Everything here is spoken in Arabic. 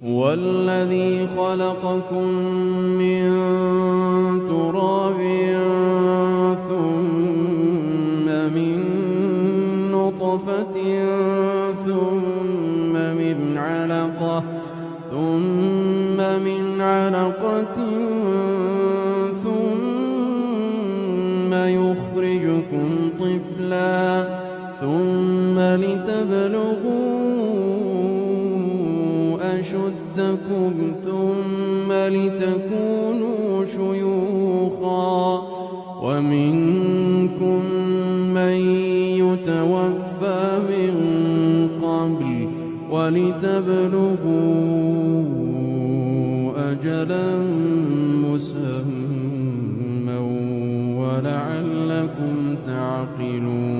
هو الذي خلقكم من تراب ثم من نطفة ثم من علقة ثم يخرجكم طفلا ثم لتبلغوا أشدكم ثم لتكونوا شيوخا ومنكم من يتوفى من قبل ولتبلغوا أجلا مسمى ولعلكم تعقلون